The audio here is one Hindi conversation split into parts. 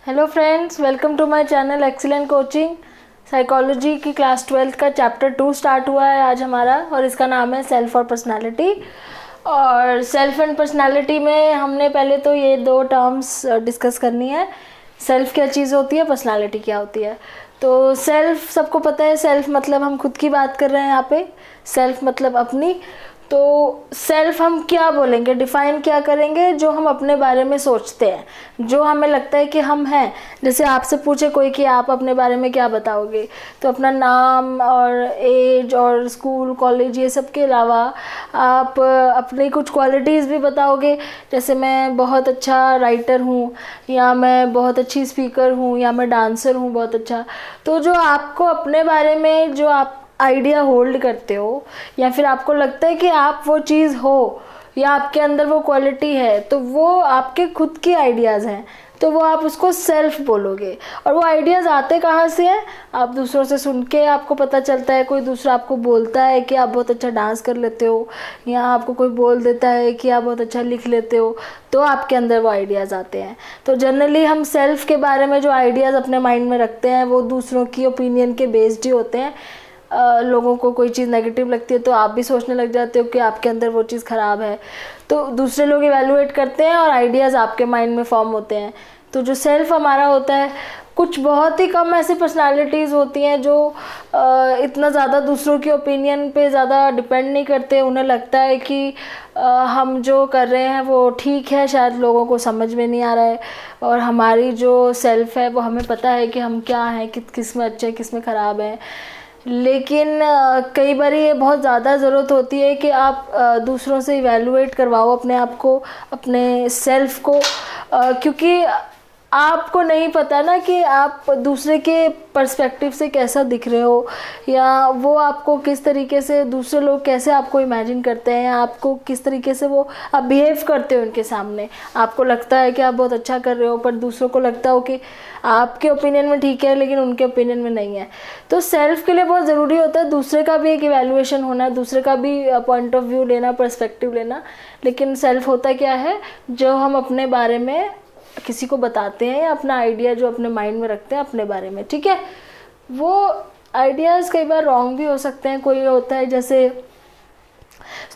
Hello friends, welcome to my channel excellent coaching. Psychology की क्लास 12 का चैप्टर 2 स्टार्ट हुआ है आज हमारा, और इसका नाम है सेल्फ और पर्सनालिटी। और सेल्फ एंड पर्सनालिटी में हमने पहले तो ये दो टर्म्स डिस्कस करनी है। सेल्फ क्या चीज़ होती है, पर्सनालिटी क्या होती है। तो सेल्फ सबको पता है, सेल्फ मतलब हम खुद की बात कर रहे हैं यहाँ पे, सेल्फ मतलब अपनी। तो सेल्फ हम क्या बोलेंगे, डिफ़ाइन क्या करेंगे? जो हम अपने बारे में सोचते हैं, जो हमें लगता है कि हम हैं। जैसे आपसे पूछे कोई कि आप अपने बारे में क्या बताओगे, तो अपना नाम और एज और स्कूल कॉलेज ये सब के अलावा आप अपनी कुछ क्वालिटीज़ भी बताओगे। जैसे मैं बहुत अच्छा राइटर हूँ, या मैं बहुत अच्छी स्पीकर हूँ, या मैं डांसर हूँ बहुत अच्छा। तो जो आपको अपने बारे में जो आप आइडिया होल्ड करते हो, या फिर आपको लगता है कि आप वो चीज़ हो, या आपके अंदर वो क्वालिटी है, तो वो आपके खुद की आइडियाज़ हैं। तो वो आप उसको सेल्फ बोलोगे। और वो आइडियाज़ आते कहाँ से हैं? आप दूसरों से सुन के आपको पता चलता है। कोई दूसरा आपको बोलता है कि आप बहुत अच्छा डांस कर लेते हो, या आपको कोई बोल देता है कि आप बहुत अच्छा लिख लेते हो, तो आपके अंदर वो आइडियाज़ आते हैं। तो जनरली हम सेल्फ के बारे में जो आइडियाज़ अपने माइंड में रखते हैं, वो दूसरों की ओपिनियन के बेस्ड ही होते हैं। लोगों को कोई चीज़ नेगेटिव लगती है तो आप भी सोचने लग जाते हो कि आपके अंदर वो चीज़ ख़राब है। तो दूसरे लोग इवैल्यूएट करते हैं और आइडियाज़ आपके माइंड में फॉर्म होते हैं। तो जो सेल्फ हमारा होता है, कुछ बहुत ही कम ऐसी पर्सनालिटीज़ होती हैं जो इतना ज़्यादा दूसरों की ओपिनियन पे ज़्यादा डिपेंड नहीं करते। उन्हें लगता है कि हम जो कर रहे हैं वो ठीक है, शायद लोगों को समझ में नहीं आ रहा है। और हमारी जो सेल्फ है वो हमें पता है कि हम क्या हैं, किस में अच्छे हैं, किस में ख़राब हैं। लेकिन कई बार ये बहुत ज़्यादा ज़रूरत होती है कि आप दूसरों से इवैल्यूएट करवाओ अपने आप को, अपने सेल्फ को, क्योंकि आपको नहीं पता ना कि आप दूसरे के पर्सपेक्टिव से कैसा दिख रहे हो, या वो आपको किस तरीके से, दूसरे लोग कैसे आपको इमेजिन करते हैं, आपको किस तरीके से वो आप बिहेव करते हो उनके सामने। आपको लगता है कि आप बहुत अच्छा कर रहे हो, पर दूसरों को लगता हो कि आपके ओपिनियन में ठीक है लेकिन उनके ओपिनियन में नहीं है। तो सेल्फ के लिए बहुत ज़रूरी होता है दूसरे का भी एक इवैल्यूएशन होना, दूसरे का भी पॉइंट ऑफ व्यू लेना, पर्सपेक्टिव लेना। लेकिन सेल्फ होता क्या है? जो हम अपने बारे में किसी को बताते हैं, या अपना आइडिया जो अपने माइंड में रखते हैं अपने बारे में, ठीक है। वो आइडियाज़ कई बार रॉन्ग भी हो सकते हैं। कोई होता है जैसे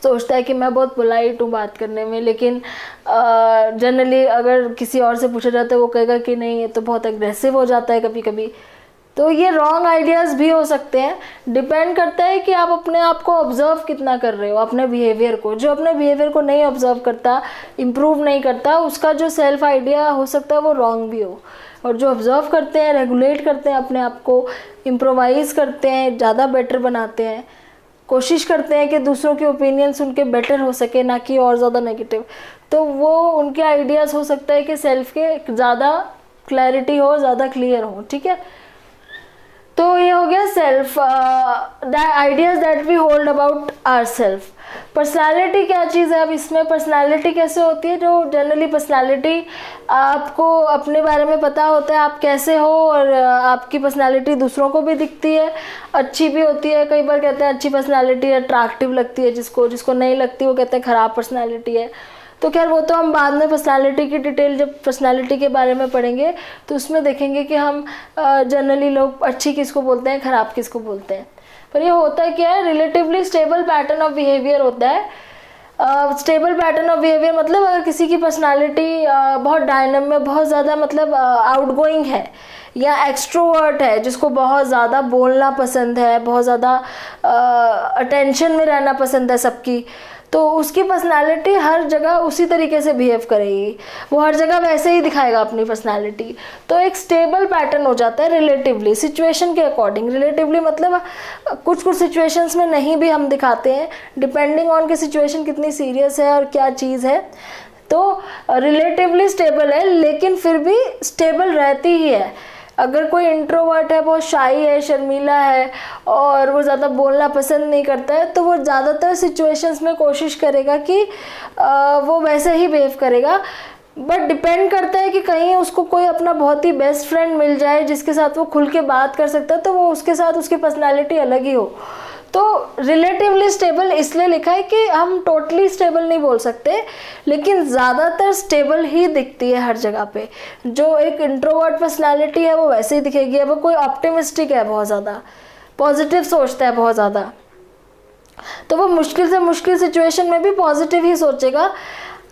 सोचता है कि मैं बहुत पोलाइट हूँ बात करने में, लेकिन जनरली अगर किसी और से पूछा जाता है वो कहेगा कि नहीं, ये तो बहुत एग्रेसिव हो जाता है कभी कभी। तो ये रॉन्ग आइडियाज़ भी हो सकते हैं। डिपेंड करता है कि आप अपने आप को ऑब्जर्व कितना कर रहे हो, अपने बिहेवियर को। जो अपने बिहेवियर को नहीं ऑब्जर्व करता, इम्प्रूव नहीं करता, उसका जो सेल्फ आइडिया हो सकता है वो रॉन्ग भी हो। और जो ऑब्जर्व करते हैं, रेगुलेट करते हैं अपने आप को, इम्प्रोवाइज़ करते हैं, ज़्यादा बेटर बनाते हैं, कोशिश करते हैं कि दूसरों के ओपिनियन सुन के बेटर हो सके, ना कि और ज़्यादा नेगेटिव, तो वो उनके आइडियाज़ हो सकता है कि सेल्फ के ज़्यादा क्लैरिटी हो, ज़्यादा क्लियर हो, ठीक है। तो ये हो गया self, the ideas that we hold about our self. Personality क्या चीज़ है? अब इसमें पर्सनालिटी कैसे होती है? जो जनरली पर्सनालिटी आपको अपने बारे में पता होता है आप कैसे हो, और आपकी पर्सनालिटी दूसरों को भी दिखती है, अच्छी भी होती है। कई बार कहते हैं अच्छी पर्सनालिटी अट्रैक्टिव लगती है, जिसको नहीं लगती वो कहते हैं ख़राब पर्सनालिटी है। तो खैर वो तो हम बाद में पर्सनालिटी की डिटेल, जब पर्सनालिटी के बारे में पढ़ेंगे तो उसमें देखेंगे कि हम जनरली लोग अच्छी किसको बोलते हैं, ख़राब किसको बोलते हैं। पर ये होता है क्या है? Relatively stable pattern of behaviour होता है। स्टेबल पैटर्न ऑफ बिहेवियर मतलब अगर किसी की पर्सनालिटी बहुत डायनामिक, बहुत ज़्यादा मतलब आउटगोइंग है, या एक्सट्रोवर्ट है, जिसको बहुत ज़्यादा बोलना पसंद है, बहुत ज़्यादा अटेंशन में रहना पसंद है सबकी, तो उसकी पर्सनालिटी हर जगह उसी तरीके से बिहेव करेगी, वो हर जगह वैसे ही दिखाएगा अपनी पर्सनालिटी। तो एक स्टेबल पैटर्न हो जाता है रिलेटिवली, सिचुएशन के अकॉर्डिंग। रिलेटिवली मतलब कुछ सिचुएशंस में नहीं भी हम दिखाते हैं, डिपेंडिंग ऑन कि सिचुएशन कितनी सीरियस है और क्या चीज़ है। तो रिलेटिवली स्टेबल है, लेकिन फिर भी स्टेबल रहती ही है। अगर कोई इंट्रोवर्ट है, बहुत शाई है, शर्मीला है, और वो ज़्यादा बोलना पसंद नहीं करता है, तो वो ज़्यादातर सिचुएशंस में कोशिश करेगा कि वो वैसे ही बिहेव करेगा। बट डिपेंड करता है कि कहीं उसको कोई अपना बहुत ही बेस्ट फ्रेंड मिल जाए जिसके साथ वो खुल के बात कर सकता है, तो वो उसके साथ उसकी पर्सनालिटी अलग ही हो। तो रिलेटिवली स्टेबल इसलिए लिखा है कि हम टोटली स्टेबल नहीं बोल सकते, लेकिन ज़्यादातर स्टेबल ही दिखती है हर जगह पे। जो एक इंट्रोवर्ट पर्सनालिटी है वो वैसे ही दिखेगी। अब कोई ऑप्टिमिस्टिक है, बहुत ज़्यादा पॉजिटिव सोचता है बहुत ज़्यादा, तो वो मुश्किल से मुश्किल सिचुएशन में भी पॉजिटिव ही सोचेगा।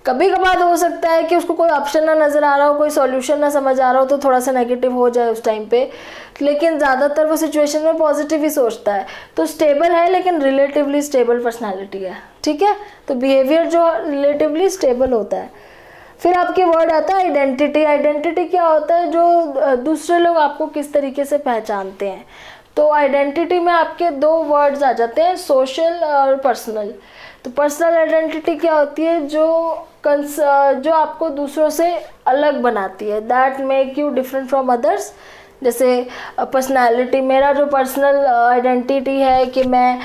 कभी कभार हो सकता है कि उसको कोई ऑप्शन ना नज़र आ रहा हो, कोई सॉल्यूशन ना समझ आ रहा हो, तो थोड़ा सा नेगेटिव हो जाए उस टाइम पे, लेकिन ज़्यादातर वो सिचुएशन में पॉजिटिव ही सोचता है। तो स्टेबल है, लेकिन रिलेटिवली स्टेबल पर्सनालिटी है, ठीक है। तो बिहेवियर जो रिलेटिवली स्टेबल होता है। फिर आपके वर्ड आता है आइडेंटिटी। आइडेंटिटी क्या होता है? जो दूसरे लोग आपको किस तरीके से पहचानते हैं। तो आइडेंटिटी में आपके दो वर्ड्स आ जाते हैं, सोशल और पर्सनल। तो पर्सनल आइडेंटिटी क्या होती है? जो आपको दूसरों से अलग बनाती है, that make you different from others. जैसे पर्सनालिटी, मेरा जो पर्सनल आइडेंटिटी है कि मैं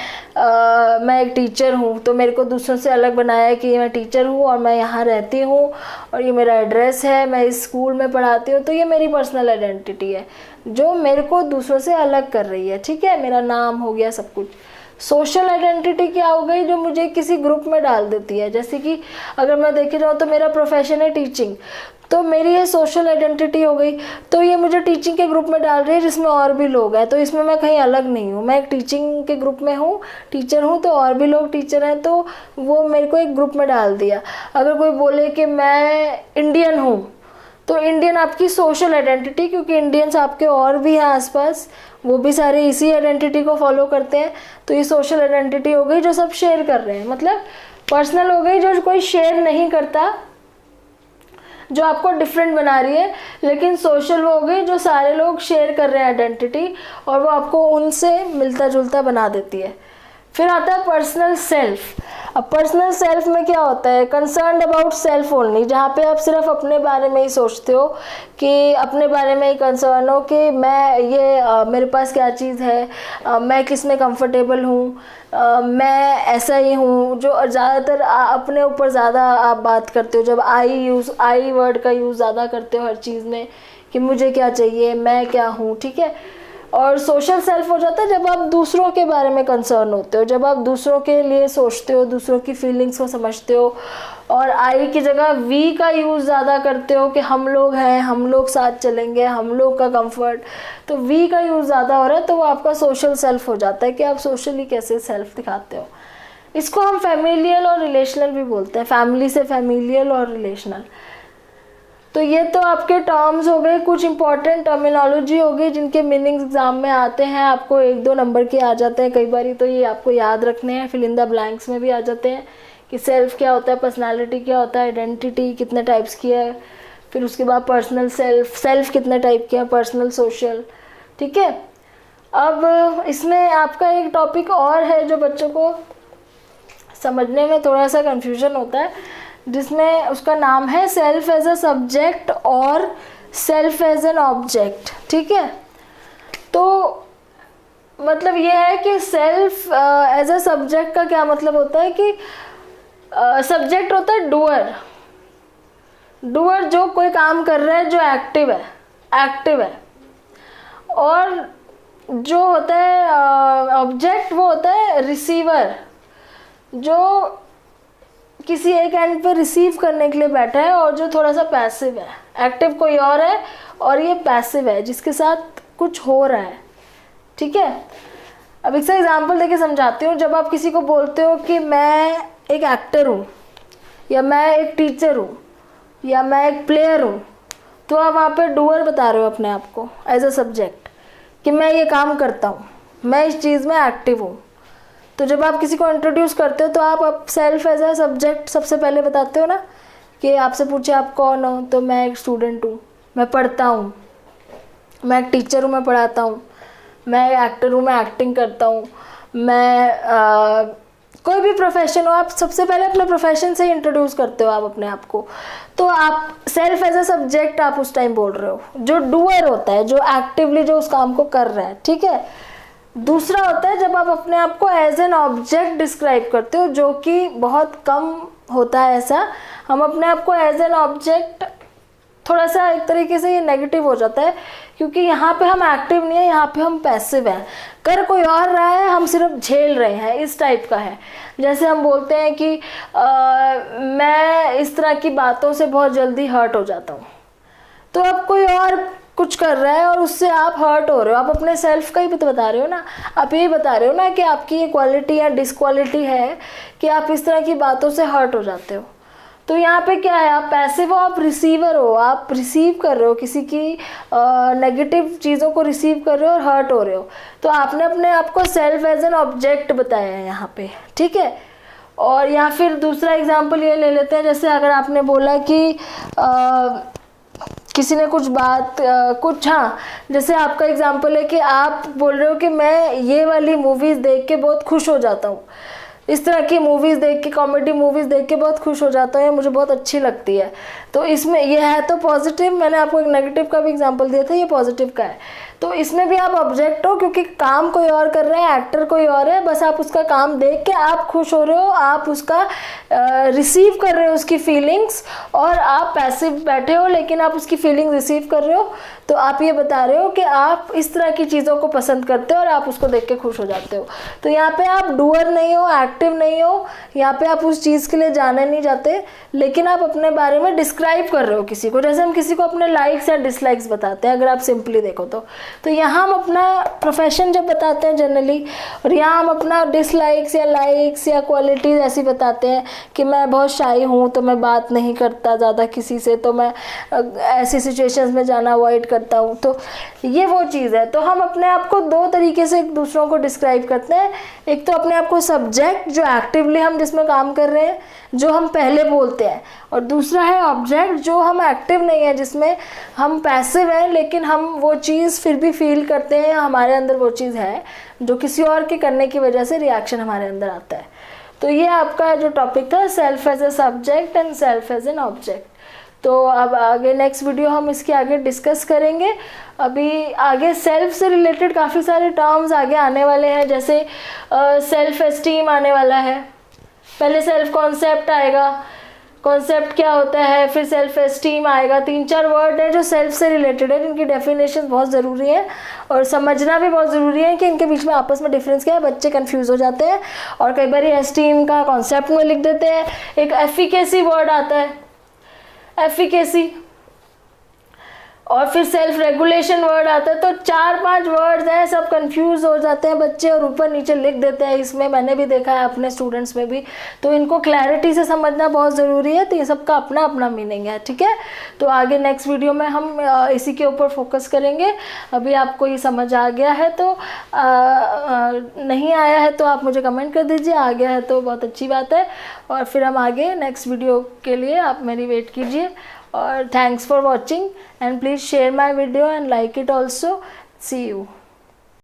एक टीचर हूँ, तो मेरे को दूसरों से अलग बनाया है कि मैं टीचर हूँ और मैं यहाँ रहती हूँ और ये मेरा एड्रेस है, मैं इस स्कूल में पढ़ाती हूँ। तो ये मेरी पर्सनल आइडेंटिटी है जो मेरे को दूसरों से अलग कर रही है, ठीक है। मेरा नाम हो गया, सब कुछ। सोशल आइडेंटिटी क्या हो गई? जो मुझे किसी ग्रुप में डाल देती है। जैसे कि अगर मैं देखे जाऊँ तो मेरा प्रोफेशन है टीचिंग, तो मेरी ये सोशल आइडेंटिटी हो गई। तो ये मुझे टीचिंग के ग्रुप में डाल रही है जिसमें और भी लोग हैं, तो इसमें मैं कहीं अलग नहीं हूँ। मैं एक टीचिंग के ग्रुप में हूँ, टीचर हूँ, तो और भी लोग टीचर हैं, तो वो मेरे को एक ग्रुप में डाल दिया। अगर कोई बोले कि मैं इंडियन हूँ, तो इंडियन आपकी सोशल आइडेंटिटी, क्योंकि इंडियंस आपके और भी हैं आसपास, वो भी सारे इसी आइडेंटिटी को फॉलो करते हैं। तो ये सोशल आइडेंटिटी हो गई जो सब शेयर कर रहे हैं। मतलब पर्सनल हो गई जो कोई शेयर नहीं करता, जो आपको डिफरेंट बना रही है। लेकिन सोशल वो हो गई जो सारे लोग शेयर कर रहे हैं आइडेंटिटी, और वो आपको उनसे मिलता जुलता बना देती है। फिर आता है पर्सनल सेल्फ। अब पर्सनल सेल्फ में क्या होता है? कंसर्न्ड अबाउट सेल्फ ओनली, जहाँ पे आप सिर्फ अपने बारे में ही सोचते हो, कि अपने बारे में ही कंसर्न हो कि मैं ये मेरे पास क्या चीज़ है, मैं किस में कंफर्टेबल हूँ, मैं ऐसा ही हूँ। जो ज़्यादातर अपने ऊपर ज़्यादा आप बात करते हो, जब आई वर्ड का यूज़ ज़्यादा करते हो हर चीज़ में, कि मुझे क्या चाहिए, मैं क्या हूँ, ठीक है। और सोशल सेल्फ हो जाता है जब आप दूसरों के बारे में कंसर्न होते हो, जब आप दूसरों के लिए सोचते हो, दूसरों की फीलिंग्स को समझते हो, और आई की जगह वी का यूज़ ज़्यादा करते हो कि हम लोग हैं, हम लोग साथ चलेंगे, हम लोग का कंफर्ट। तो वी का यूज़ ज़्यादा हो रहा है, तो वो आपका सोशल सेल्फ हो जाता है कि आप सोशली कैसे सेल्फ दिखाते हो। इसको हम फैमिलियल और रिलेशनल भी बोलते हैं, फैमिली से फैमिलियल और रिलेशनल। तो ये तो आपके टर्म्स हो गए, कुछ इंपॉर्टेंट टर्मिनोलॉजी हो गई जिनके मीनिंग्स एग्जाम में आते हैं, आपको 1-2 नंबर के आ जाते हैं कई बार, तो ये आपको याद रखने हैं। फिल इन द ब्लैंक्स में भी आ जाते हैं कि सेल्फ क्या होता है, पर्सनालिटी क्या होता है, आइडेंटिटी कितने टाइप्स की है, फिर उसके बाद पर्सनल सेल्फ कितने टाइप के हैं, पर्सनल, सोशल, ठीक है। अब इसमें आपका एक टॉपिक और है जो बच्चों को समझने में थोड़ा सा कन्फ्यूजन होता है, जिसमें उसका नाम है सेल्फ एज अ सब्जेक्ट और सेल्फ एज एन ऑब्जेक्ट, ठीक है। तो मतलब ये है कि सेल्फ एज अ सब्जेक्ट का क्या मतलब होता है कि सब्जेक्ट होता है डूअर जो कोई काम कर रहा है, जो एक्टिव है, और जो होता है ऑब्जेक्ट वो होता है रिसीवर, जो किसी एक एंड पे रिसीव करने के लिए बैठा है, और जो थोड़ा सा पैसिव है। एक्टिव कोई और है और ये पैसिव है जिसके साथ कुछ हो रहा है, ठीक है। अब इसका एग्जांपल देके समझाती हूँ। जब आप किसी को बोलते हो कि मैं एक एक्टर हूँ, या मैं एक टीचर हूँ, या मैं एक प्लेयर हूँ, तो आप वहाँ पे डूअर बता रहे हो अपने आप को एज अ सब्जेक्ट, कि मैं ये काम करता हूँ, मैं इस चीज़ में एक्टिव हूँ। तो जब आप किसी को इंट्रोड्यूस करते हो तो आप सेल्फ एज अ सब्जेक्ट सबसे पहले बताते हो ना, कि आपसे पूछे आप कौन हो, तो मैं एक स्टूडेंट हूँ, मैं पढ़ता हूँ, मैं एक टीचर हूँ, मैं पढ़ाता हूँ, मैं एक्टर हूँ, मैं एक्टिंग करता हूँ, मैं कोई भी प्रोफेशन हो, आप सबसे पहले अपने प्रोफेशन से ही इंट्रोड्यूस करते हो आप अपने आप को। तो आप सेल्फ एज अ सब्जेक्ट आप उस टाइम बोल रहे हो। जो डूअर होता है, जो एक्टिवली जो उस काम को कर रहा है, ठीक है। दूसरा होता है जब आप अपने आप को एज एन ऑब्जेक्ट डिस्क्राइब करते हो, जो कि बहुत कम होता है ऐसा। हम अपने आप को एज एन ऑब्जेक्ट थोड़ा सा एक तरीके से ये नेगेटिव हो जाता है, क्योंकि यहाँ पे हम एक्टिव नहीं है, यहाँ पे हम पैसिव हैं, कर कोई और रहा है, हम सिर्फ झेल रहे हैं, इस टाइप का है। जैसे हम बोलते हैं कि मैं इस तरह की बातों से बहुत जल्दी हर्ट हो जाता हूँ, तो अब कोई और कुछ कर रहा है और उससे आप हर्ट हो रहे हो, आप अपने सेल्फ का ही बता रहे हो ना, आप यही बता रहे हो ना कि आपकी ये क्वालिटी या डिसक्वालिटी है कि आप इस तरह की बातों से हर्ट हो जाते हो। तो यहाँ पे क्या है, आप पैसिव हो, आप रिसीवर हो, आप रिसीव कर रहे हो, किसी की नेगेटिव चीज़ों को रिसीव कर रहे हो और हर्ट हो रहे हो। तो आपने अपने आप को सेल्फ एज एन ऑब्जेक्ट बताया है यहाँ पे, ठीक है। और या फिर दूसरा एग्जाम्पल ये ले लेते हैं, जैसे अगर आपने बोला कि किसी ने कुछ बात कुछ, हाँ, जैसे आपका एग्जाम्पल है कि आप बोल रहे हो कि मैं ये वाली मूवीज़ देख के बहुत खुश हो जाता हूँ, इस तरह की मूवीज़ देख के, कॉमेडी मूवीज़ देख के बहुत खुश हो जाता हूँ, मुझे बहुत अच्छी लगती है। तो इसमें ये है तो पॉजिटिव, मैंने आपको एक नेगेटिव का भी एग्जांपल दिया था, ये पॉजिटिव का है। तो इसमें भी आप ऑब्जेक्ट हो, क्योंकि काम कोई और कर रहा है, एक्टर कोई और है, बस आप उसका काम देख के आप खुश हो रहे हो, आप उसका रिसीव कर रहे हो उसकी फीलिंग्स, और आप पैसिव बैठे हो लेकिन आप उसकी फीलिंग रिसीव कर रहे हो। तो आप ये बता रहे हो कि आप इस तरह की चीज़ों को पसंद करते हो और आप उसको देख के खुश हो जाते हो। तो यहाँ पे आप डूअर नहीं हो, एक्टिव नहीं हो, यहाँ पे आप उस चीज़ के लिए जाने नहीं जाते, लेकिन आप अपने बारे में डिस्क्राइब कर रहे हो किसी को, जैसे हम किसी को अपने लाइक्स या डिसलाइक्स बताते हैं, अगर आप सिंपली देखो तो यहाँ हम अपना प्रोफेशन जब बताते हैं जनरली, और यहाँ हम अपना डिसलाइक्स या लाइक्स या क्वालिटीज़ ऐसी बताते हैं कि मैं बहुत शाई हूँ, तो मैं बात नहीं करता ज़्यादा किसी से, तो मैं ऐसी सिचुएशंस में जाना अवॉइड करता हूँ। तो ये वो चीज़ है। तो हम अपने आप को दो तरीके से एक दूसरों को डिस्क्राइब करते हैं, एक तो अपने आप को सब्जेक्ट, जो एक्टिवली हम जिसमें काम कर रहे हैं, जो हम पहले बोलते हैं, और दूसरा है ऑब्जेक्ट, जो हम एक्टिव नहीं है, जिसमें हम पैसिव हैं लेकिन हम वो चीज़ फिर भी फील करते हैं, हमारे अंदर वो चीज़ है जो किसी और के करने की वजह से रिएक्शन हमारे अंदर आता है। तो ये आपका जो टॉपिक था, self as a subject and self as an object. तो अब आगे नेक्स्ट वीडियो हम इसके आगे डिस्कस करेंगे। अभी आगे सेल्फ से रिलेटेड काफ़ी सारे टर्म्स आगे आने वाले हैं, जैसे सेल्फ एस्टीम आने वाला है, पहले सेल्फ कॉन्सेप्ट आएगा, कॉन्सेप्ट क्या होता है, फिर सेल्फ एस्टीम आएगा। 3-4 वर्ड है जो सेल्फ से रिलेटेड है, जिनकी डेफिनेशन बहुत ज़रूरी है और समझना भी बहुत ज़रूरी है कि इनके बीच में आपस में डिफरेंस क्या है। बच्चे कंफ्यूज हो जाते हैं और कई बार एस्टीम का कॉन्सेप्ट में लिख देते हैं। एक एफिकेसी वर्ड आता है, एफिकेसी, और फिर सेल्फ रेगुलेशन वर्ड आता है। तो 4-5 वर्ड्स हैं, सब कंफ्यूज हो जाते हैं बच्चे और ऊपर नीचे लिख देते हैं। इसमें मैंने भी देखा है अपने स्टूडेंट्स में भी, तो इनको क्लैरिटी से समझना बहुत ज़रूरी है। तो ये सबका अपना अपना मीनिंग है, ठीक है। तो आगे नेक्स्ट वीडियो में हम इसी के ऊपर फोकस करेंगे। अभी आपको ये समझ आ गया है तो नहीं आया है तो आप मुझे कमेंट कर दीजिए, आ गया है तो बहुत अच्छी बात है। और फिर हम आगे नेक्स्ट वीडियो के लिए आप मेरी वेट कीजिए। और thanks for watching and please share my video and like it also. See you.